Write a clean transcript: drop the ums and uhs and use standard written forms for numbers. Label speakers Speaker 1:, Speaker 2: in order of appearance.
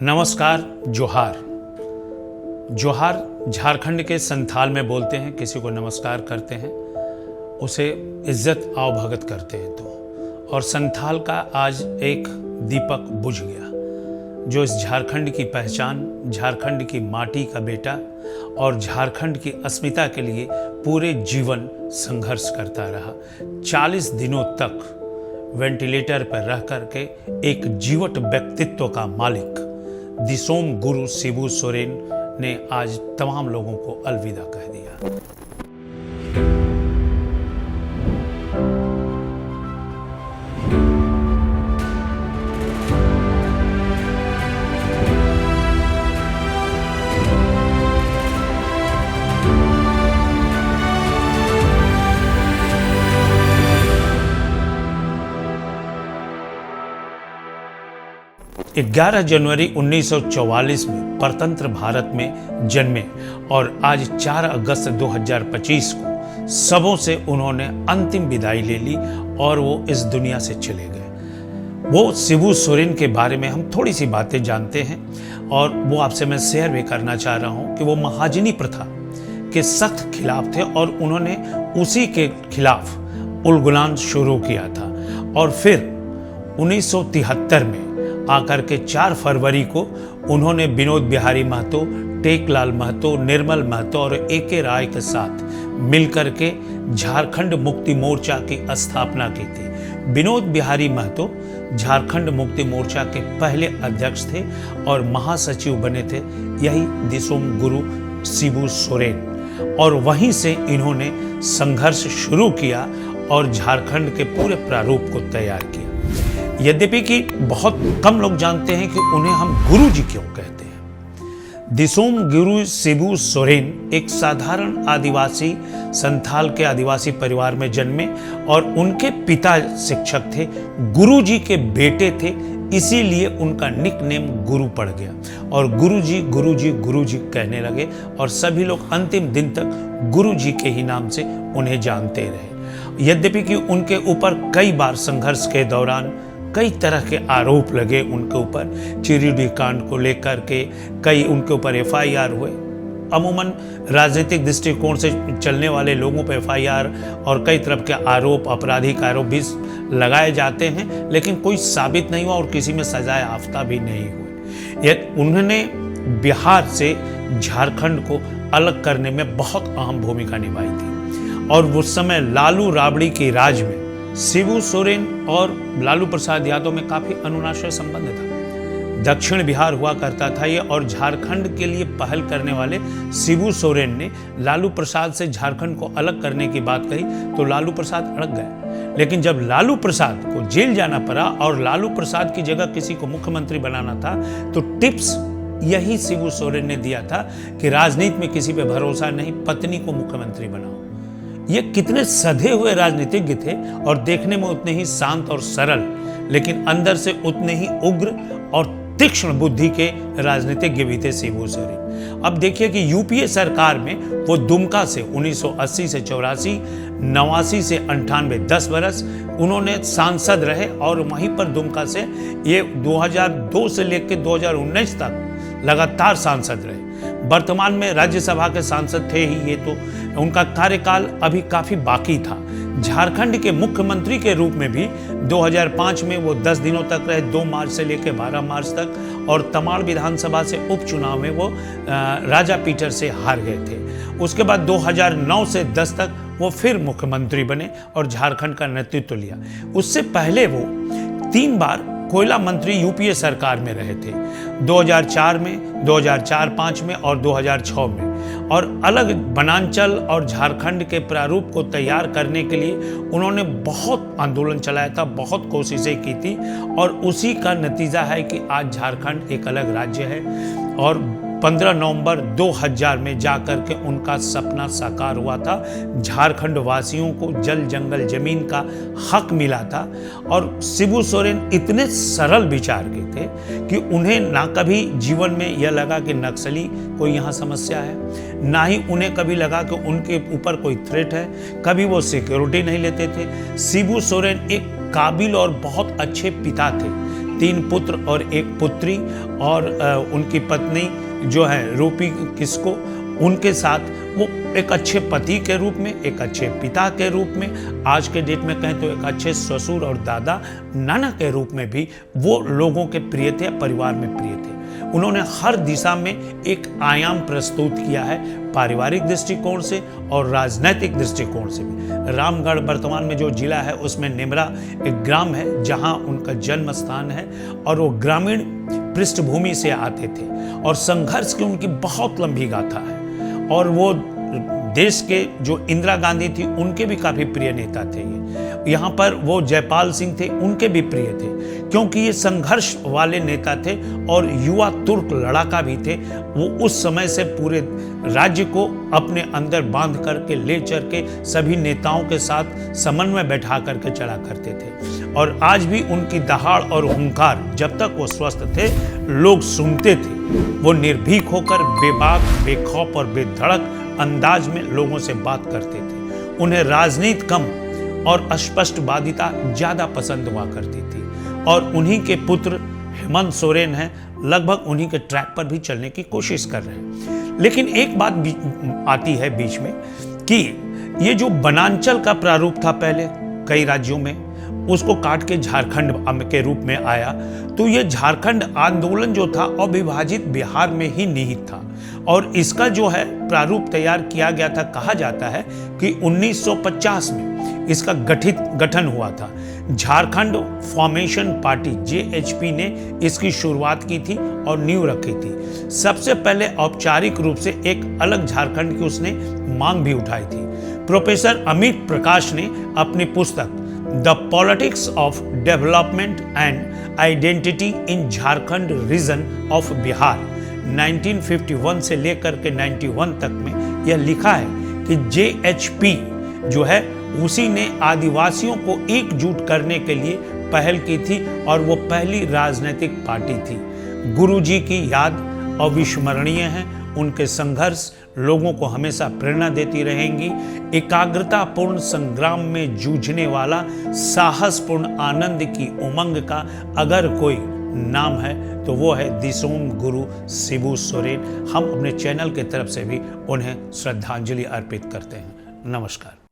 Speaker 1: नमस्कार। जोहार। जोहार झारखंड के संथाल में बोलते हैं, किसी को नमस्कार करते हैं, उसे इज्जत आओ भगत करते हैं। और संथाल का आज एक दीपक बुझ गया, जो इस झारखंड की पहचान, झारखंड की माटी का बेटा और झारखंड की अस्मिता के लिए पूरे जीवन संघर्ष करता रहा। 40 दिनों तक वेंटिलेटर पर रह करके एक जीवट व्यक्तित्व का मालिक दिसोम गुरु शिबू सोरेन ने आज तमाम लोगों को अलविदा कह दिया। ग्यारह जनवरी 1944 में परतंत्र भारत में जन्मे और आज 4 अगस्त 2025 को सबों से उन्होंने अंतिम विदाई ले ली और वो इस दुनिया से चले गए। वो शिबू सोरेन के बारे में हम थोड़ी सी बातें जानते हैं और वो आपसे मैं शेयर भी करना चाह रहा हूँ कि वो महाजनी प्रथा के सख्त खिलाफ थे और उन्होंने उसी के खिलाफ उलगुलान शुरू किया था। और फिर 1973 में आकर के 4 फरवरी को उन्होंने विनोद बिहारी महतो, टेकलाल महतो, निर्मल महतो और ए.के. राय के साथ मिलकर के झारखंड मुक्ति मोर्चा की स्थापना की थी। विनोद बिहारी महतो झारखंड मुक्ति मोर्चा के पहले अध्यक्ष थे और महासचिव बने थे यही दिसोम गुरु शिबू सोरेन। और वहीं से इन्होंने संघर्ष शुरू किया और झारखंड के पूरे प्रारूप को तैयार किया। यद्यपि कि बहुत कम लोग जानते हैं कि उन्हें हम गुरु जी क्यों कहते हैं। दिसोम गुरु शिबू सोरेन एक साधारण आदिवासी संथाल के आदिवासी परिवार में जन्मे और उनके पिता शिक्षक थे, गुरु जी के बेटे थे, इसीलिए उनका निकनेम गुरु पड़ गया और गुरु जी गुरु जी गुरु जी कहने लगे और सभी लोग अंतिम दिन तक गुरु जी के ही नाम से उन्हें जानते रहे। यद्यपि कि उनके ऊपर कई बार संघर्ष के दौरान कई तरह के आरोप लगे उनके ऊपर, चिरीडी कांड को लेकर के कई उनके ऊपर एफआईआर हुए। अमूमन राजनीतिक दृष्टिकोण से चलने वाले लोगों पर एफआईआर और कई तरह के आरोप, आपराधिक आरोप भी लगाए जाते हैं, लेकिन कोई साबित नहीं हुआ और किसी में सजाए याफ्ता भी नहीं हुए। उन्होंने बिहार से झारखंड को अलग करने में बहुत अहम भूमिका निभाई थी और उस समय लालू राबड़ी के राज में शिबू सोरेन और लालू प्रसाद यादव में काफी अनुनाश्य संबंध था। दक्षिण बिहार हुआ करता था ये और झारखंड के लिए पहल करने वाले शिबू सोरेन ने लालू प्रसाद से झारखंड को अलग करने की बात कही तो लालू प्रसाद अड़क गए। लेकिन जब लालू प्रसाद को जेल जाना पड़ा और लालू प्रसाद की जगह किसी को मुख्यमंत्री बनाना था तो टिप्स यही शिबू सोरेन ने दिया था कि राजनीति में किसी पे भरोसा नहीं, पत्नी को मुख्यमंत्री बनाओ। ये कितने सधे हुए राजनीतिज्ञ थे और देखने में उतने ही शांत और सरल, लेकिन अंदर से उतने ही उग्र और तीक्ष्ण बुद्धि के राजनीतिज्ञ भी थे शिबू सोरेन। अब देखिए कि यूपीए सरकार में वो दुमका से 1980 से 84, 89 से 98 10 बरस उन्होंने सांसद रहे और वहीं पर दुमका से ये 2002 से लेकर 2019 तक लगातार सांसद रहे। वर्तमान में राज्यसभा के सांसद थे ही ये, तो उनका कार्यकाल अभी काफी बाकी था। झारखंड के मुख्यमंत्री के रूप में भी 2005 में वो 10 दिनों तक रहे, 2 मार्च से लेकर 12 मार्च तक, और तमाड़ विधानसभा से उपचुनाव में वो राजा पीटर से हार गए थे। उसके बाद 2009 से 10 तक वो फिर मुख्यमंत्री बने और झारखंड का नेतृत्व लिया। उससे पहले वो 3 बार कोयला मंत्री यूपीए सरकार में रहे थे, 2004 में, 2004-05 में और 2006 में। और अलग वनांचल और झारखंड के प्रारूप को तैयार करने के लिए उन्होंने बहुत आंदोलन चलाया था, बहुत कोशिशें की थी और उसी का नतीजा है कि आज झारखंड एक अलग राज्य है। और 15 नवंबर 2000 में जाकर के उनका सपना साकार हुआ था। झारखंड वासियों को जल जंगल जमीन का हक मिला था। और शिबू सोरेन इतने सरल विचार के थे कि उन्हें ना कभी जीवन में यह लगा कि नक्सली कोई यहाँ समस्या है, ना ही उन्हें कभी लगा कि उनके ऊपर कोई थ्रेट है। कभी वो सिक्योरिटी नहीं लेते थे। शिबू सोरेन एक काबिल और बहुत अच्छे पिता थे। 3 पुत्र और 1 पुत्री, और उनकी पत्नी जो है रूपी किस्को, उनके साथ वो एक अच्छे पति के रूप में, एक अच्छे पिता के रूप में, आज के डेट में कहें तो एक अच्छे ससुर और दादा नाना के रूप में भी वो लोगों के प्रिय थे, परिवार में प्रिय थे। उन्होंने हर दिशा में एक आयाम प्रस्तुत किया है, पारिवारिक दृष्टिकोण से और राजनैतिक दृष्टिकोण से भी। रामगढ़ वर्तमान में जो जिला है उसमें निमरा एक ग्राम है जहां उनका जन्म स्थान है, और वो ग्रामीण पृष्ठभूमि से आते थे और संघर्ष की उनकी बहुत लंबी गाथा है। और वो देश के जो इंदिरा गांधी थी उनके भी काफ़ी प्रिय नेता थे। ये यहाँ पर वो जयपाल सिंह थे, उनके भी प्रिय थे, क्योंकि ये संघर्ष वाले नेता थे और युवा तुर्क लड़ाका भी थे। वो उस समय से पूरे राज्य को अपने अंदर बांध करके ले चल के सभी नेताओं के साथ समन्वय बैठा करके चला करते थे। और आज भी उनकी दहाड़ और हुंकार, जब तक वो स्वस्थ थे लोग सुनते थे। वो निर्भीक होकर बेबाक, बेखौफ और बेधड़क अंदाज में लोगों से बात करते थे। उन्हें राजनीति कम और अस्पष्टवादिता ज्यादा पसंद हुआ करती थी, और उन्हीं के पुत्र हेमंत सोरेन हैं, लगभग उन्हीं के ट्रैक पर भी चलने की कोशिश कर रहे हैं। लेकिन एक बात आती है बीच में कि ये जो वनांचल का प्रारूप था पहले कई राज्यों में, उसको काट के झारखंड के रूप में आया। तो ये झारखंड आंदोलन जो था अविभाजित बिहार में ही निहित था, और इसका जो है प्रारूप तैयार किया गया था। कहा जाता है कि 1950 में इसका गठन हुआ था। झारखंड फॉर्मेशन पार्टी JHP ने इसकी शुरुआत की थी और नींव रखी थी। सबसे पहले औपचारिक रूप से एक अलग झारखंड की उसने मांग भी उठाई थी। प्रोफेसर अमित प्रकाश ने अपनी पुस्तक the politics of development and identity in Jharkhand region of Bihar 1951 से लेकर के 91 तक में यह लिखा है कि JHP जो है उसी ने आदिवासियों को एकजुट करने के लिए पहल की थी, और वो पहली राजनीतिक पार्टी थी। गुरुजी की याद अविस्मरणीय है। उनके संघर्ष लोगों को हमेशा प्रेरणा देती रहेंगी। एकाग्रतापूर्ण संग्राम में जूझने वाला, साहसपूर्ण आनंद की उमंग का अगर कोई नाम है तो वो है दिसोम गुरु शिबू सोरेन। हम अपने चैनल की तरफ से भी उन्हें श्रद्धांजलि अर्पित करते हैं। नमस्कार।